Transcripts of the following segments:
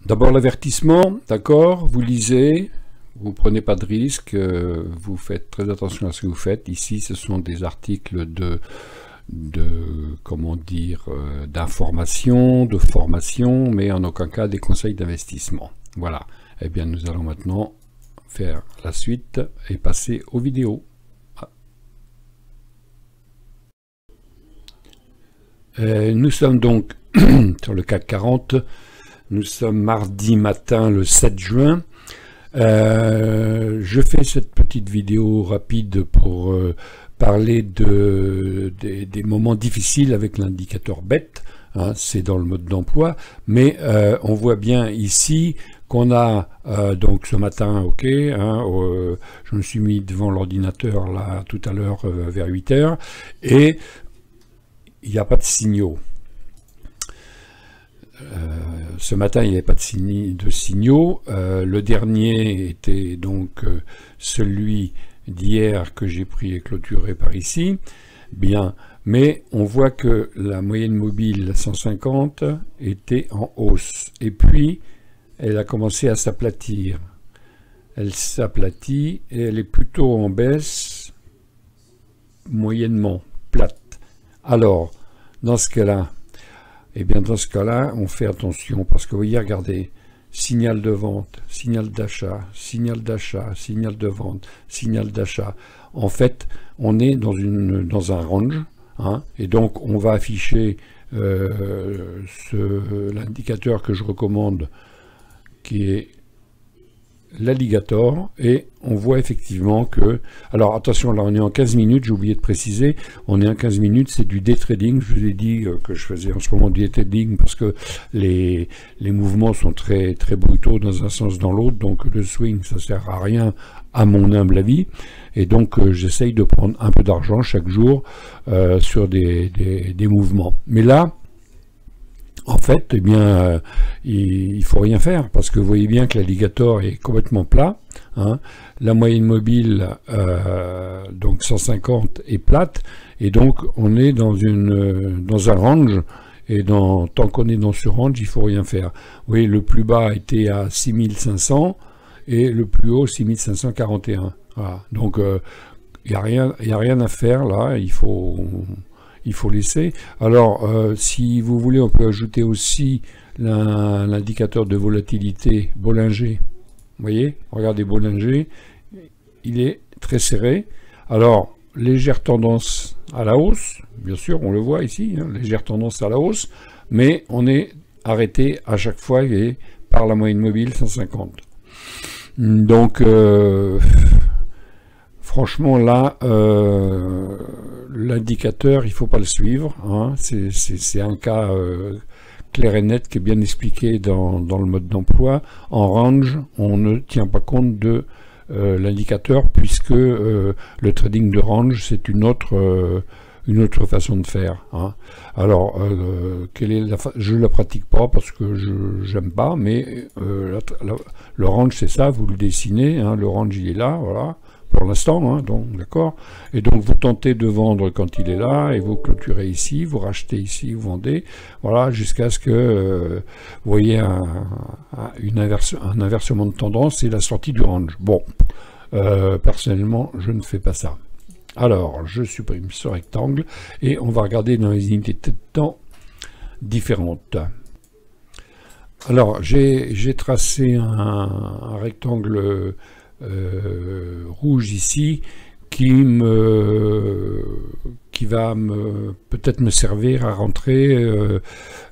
D'abord l'avertissement, d'accord, vous lisez, vous prenez pas de risque, vous faites très attention à ce que vous faites. Ici, ce sont des articles comment dire, d'information, de formation, mais en aucun cas des conseils d'investissement. Voilà. Eh bien, nous allons maintenant faire la suite et passer aux vidéos. Nous sommes donc sur le CAC 40. Nous sommes mardi matin le 7 juin. Je fais cette petite vidéo rapide pour parler des moments difficiles avec l'indicateur BET. Hein, c'est dans le mode d'emploi, mais on voit bien ici qu'on a donc ce matin, ok, hein, je me suis mis devant l'ordinateur là tout à l'heure vers 8 h et il n'y a pas de signaux. Ce matin, il n'y avait pas de signaux. Le dernier était donc celui d'hier que j'ai pris et clôturé par ici. Bien, mais on voit que la moyenne mobile 150 était en hausse. Et puis, elle a commencé à s'aplatir. Elle s'aplatit et elle est plutôt en baisse, moyennement plate. Alors, dans ce cas-là, eh bien, dans ce cas-là, on fait attention parce que vous voyez, regardez, signal de vente, signal d'achat, signal d'achat, signal de vente, signal d'achat. En fait, on est dans un range, hein, et donc on va afficher l'indicateur que je recommande, qui est l'alligator, et on voit effectivement que, alors attention, là on est en 15 minutes, j'ai oublié de préciser, on est en 15 minutes, c'est du day trading. Je vous ai dit que je faisais en ce moment du day trading parce que les mouvements sont très très brutaux dans un sens dans l'autre, donc le swing ça sert à rien à mon humble avis, et donc j'essaye de prendre un peu d'argent chaque jour sur des mouvements. Mais là, en fait, eh bien, il faut rien faire parce que vous voyez bien que l'alligator est complètement plat. Hein. La moyenne mobile, donc 150, est plate, et donc on est dans un range. Et tant qu'on est dans ce range, il faut rien faire. Vous voyez, le plus bas était à 6500 et le plus haut 6541. Voilà. Donc il n'y a rien à faire là. Il faut laisser. Alors, si vous voulez, on peut ajouter aussi l'indicateur de volatilité Bollinger. Vous voyez, regardez Bollinger, il est très serré. Alors, légère tendance à la hausse, bien sûr, on le voit ici, hein, légère tendance à la hausse, mais on est arrêté à chaque fois par la moyenne mobile 150. Donc, franchement, là, l'indicateur, il ne faut pas le suivre. Hein. C'est un cas clair et net qui est bien expliqué dans le mode d'emploi. En range, on ne tient pas compte de l'indicateur puisque le trading de range, c'est une autre façon de faire. Hein. Alors, je ne la pratique pas parce que je n'aime pas, mais le range, c'est ça, vous le dessinez. Hein, le range, il est là, voilà. Pour l'instant, hein, donc d'accord. Et donc vous tentez de vendre quand il est là, et vous clôturez ici, vous rachetez ici, vous vendez, voilà, jusqu'à ce que vous voyez un inversement de tendance et la sortie du range. Bon, personnellement, je ne fais pas ça. Alors, je supprime ce rectangle et on va regarder dans les unités de temps différentes. Alors, j'ai tracé un rectangle rouge ici qui va peut-être me servir à rentrer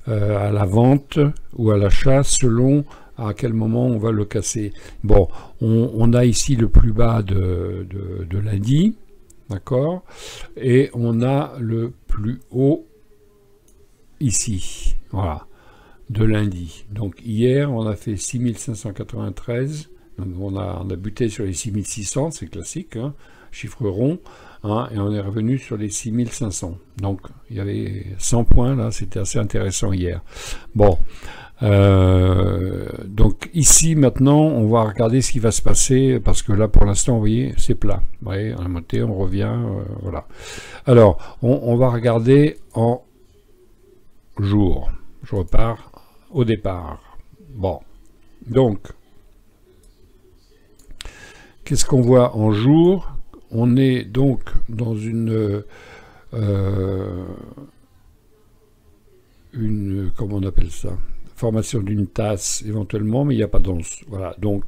à la vente ou à l'achat selon à quel moment on va le casser. Bon, on a ici le plus bas de lundi, d'accord, et on a le plus haut ici, voilà, de lundi. Donc hier on a fait 6593. On a buté sur les 6600, c'est classique, hein. chiffre rond, hein, et on est revenu sur les 6500. Donc il y avait 100 points là, c'était assez intéressant hier. Bon, donc ici maintenant on va regarder ce qui va se passer, parce que là pour l'instant vous voyez c'est plat. Vous voyez, on a monté, on revient, voilà. Alors on va regarder en jour. Je repars au départ. Bon, donc qu'est-ce qu'on voit en jour? On est donc dans une comment on appelle ça, formation d'une tasse éventuellement, mais il n'y a pas d'once. Voilà, donc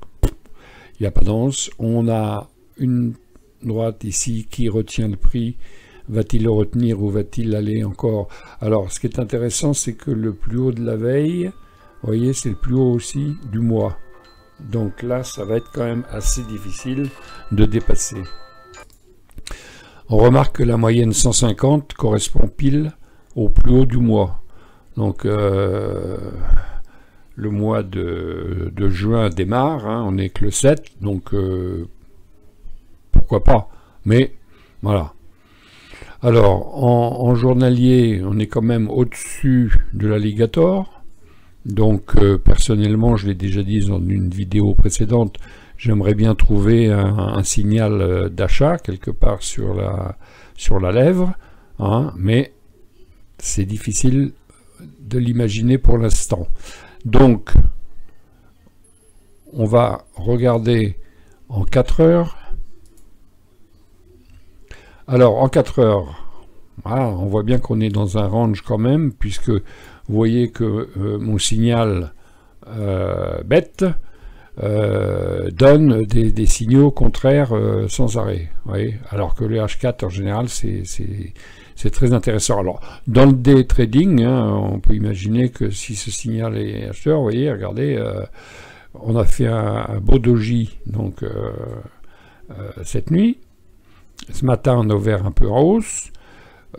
il n'y a pas d'once. On a une droite ici qui retient le prix. Va-t-il le retenir ou va-t-il aller encore? Alors, ce qui est intéressant, c'est que le plus haut de la veille, vous voyez, c'est le plus haut aussi du mois. Donc là, ça va être quand même assez difficile de dépasser. On remarque que la moyenne 150 correspond pile au plus haut du mois. Donc, le mois de juin démarre, hein, on n'est que le 7, donc pourquoi pas. Mais, voilà. Alors, en journalier, on est quand même au-dessus de l'alligator. Donc, personnellement, je l'ai déjà dit dans une vidéo précédente, j'aimerais bien trouver un signal d'achat quelque part sur la lèvre, hein, mais c'est difficile de l'imaginer pour l'instant. Donc, on va regarder en 4 heures. Alors, en 4 heures, voilà, on voit bien qu'on est dans un range quand même, puisque vous voyez que mon signal bête donne des signaux contraires sans arrêt. Vous voyez, alors que le H4, en général, c'est très intéressant. Alors, dans le day trading, hein, on peut imaginer que si ce signal est acheteur, vous voyez, regardez, on a fait un beau doji donc, cette nuit. Ce matin, on a ouvert un peu en hausse.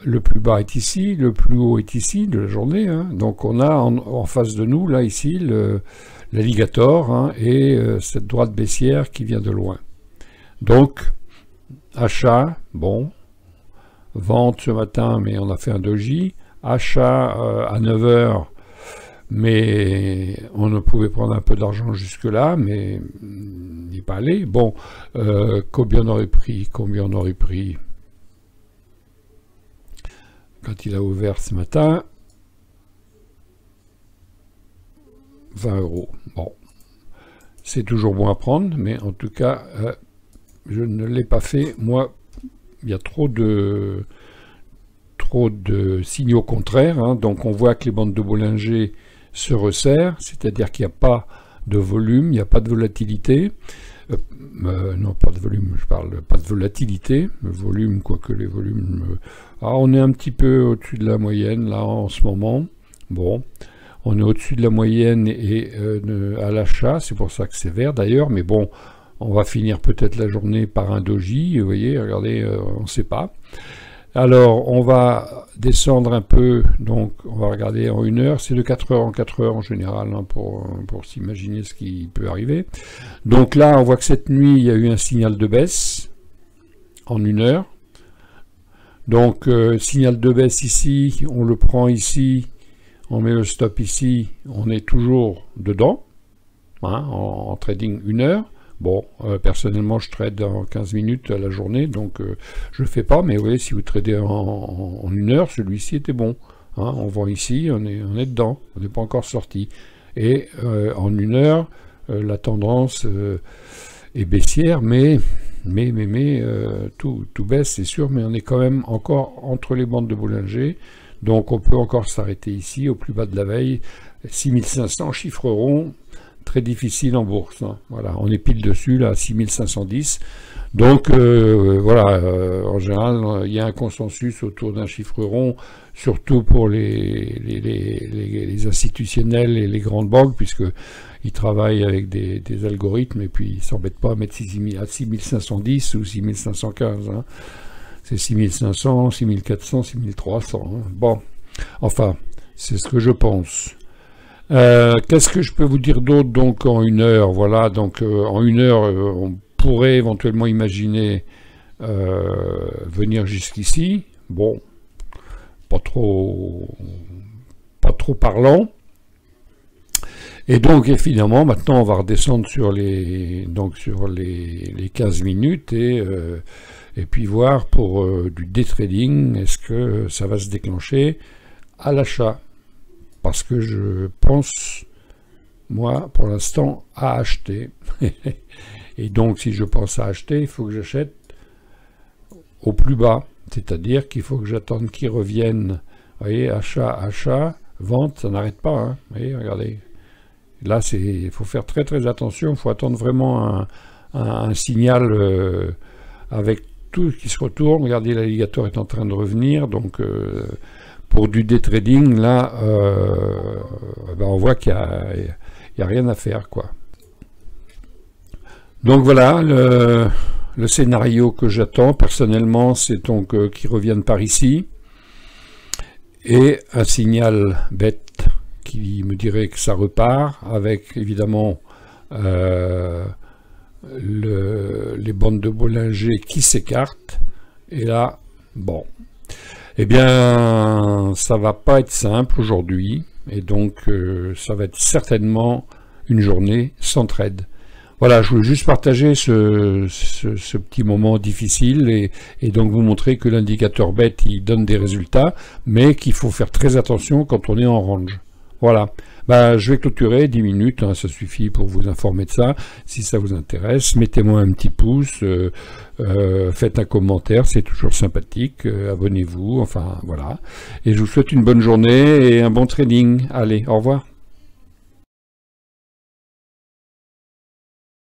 Le plus bas est ici, le plus haut est ici de la journée. Hein. Donc on a en face de nous, là, ici, l'alligator, hein, et cette droite baissière qui vient de loin. Donc, achat, bon. Vente ce matin, mais on a fait un doji. Achat à 9 heures, mais on ne pouvait prendre un peu d'argent jusque-là, mais il n'est pas allé. Bon, combien on aurait pris? Combien on aurait pris quand il a ouvert ce matin? 20 €. Bon, c'est toujours bon à prendre, mais en tout cas, je ne l'ai pas fait. Moi, il y a trop de signaux contraires, hein. Donc on voit que les bandes de Bollinger se resserrent, c'est-à-dire qu'il n'y a pas de volume, il n'y a pas de volatilité. Non, pas de volume, je parle pas de volatilité, le volume, quoique les volumes... on est un petit peu au-dessus de la moyenne, là, en ce moment. Bon, on est au-dessus de la moyenne et à l'achat, c'est pour ça que c'est vert d'ailleurs, mais bon, on va finir peut-être la journée par un doji, vous voyez, regardez, on ne sait pas. Alors, on va descendre un peu, donc on va regarder en 1 heure, c'est de 4 heures en 4 heures en général, hein, pour s'imaginer ce qui peut arriver. Donc là, on voit que cette nuit, il y a eu un signal de baisse en 1 heure. Donc, signal de baisse ici, on le prend ici, on met le stop ici, on est toujours dedans, hein, en trading 1 heure. Bon, personnellement, je trade en 15 minutes à la journée, donc je ne fais pas, mais vous voyez, si vous tradez en 1 heure, celui-ci était bon. Hein, on vend ici, on est dedans, on n'est pas encore sorti. Et en 1 heure, la tendance est baissière, mais tout baisse, c'est sûr, mais on est quand même encore entre les bandes de Bollinger, donc on peut encore s'arrêter ici, au plus bas de la veille, 6500, chiffre rond, très difficile en bourse, hein. Voilà, on est pile dessus là, 6510. Donc voilà, en général, il y a un consensus autour d'un chiffre rond, surtout pour les institutionnels et les grandes banques, puisque ils travaillent avec des algorithmes et puis ils ne s'embêtent pas à mettre 6510 ou 6515. Hein. C'est 6500, 6400, 6300. Hein. Bon, enfin, c'est ce que je pense. Qu'est-ce que je peux vous dire d'autre donc en 1 heure? Voilà, donc en 1 heure, on pourrait éventuellement imaginer venir jusqu'ici, bon, pas trop parlant. Et donc, évidemment, maintenant, on va redescendre sur les 15 minutes et puis voir pour du day trading, est-ce que ça va se déclencher à l'achat? Parce que je pense, moi, pour l'instant, à acheter. Et donc, si je pense à acheter, il faut que j'achète au plus bas. C'est-à-dire qu'il faut que j'attende qu'ils reviennent. Vous voyez, achat, vente, ça n'arrête pas. Hein. Vous voyez, regardez. Là, il faut faire très très attention. Il faut attendre vraiment un signal avec tout qui se retourne. Regardez, l'alligator est en train de revenir. Donc, pour du day trading, là, ben on voit qu'il n'y a rien à faire, quoi. Donc voilà, le scénario que j'attends personnellement, c'est donc qu'ils reviennent par ici et un signal bête qui me dirait que ça repart avec évidemment les bandes de Bollinger qui s'écartent. Et là, bon, eh bien, ça va pas être simple aujourd'hui et donc ça va être certainement une journée sans trade. Voilà, je voulais juste partager ce petit moment difficile et donc vous montrer que l'indicateur bête, il donne des résultats, mais qu'il faut faire très attention quand on est en range. Voilà, bah, je vais clôturer 10 minutes, hein, ça suffit pour vous informer de ça. Si ça vous intéresse, mettez-moi un petit pouce, faites un commentaire, c'est toujours sympathique, abonnez-vous, enfin voilà. Et je vous souhaite une bonne journée et un bon trading. Allez, au revoir.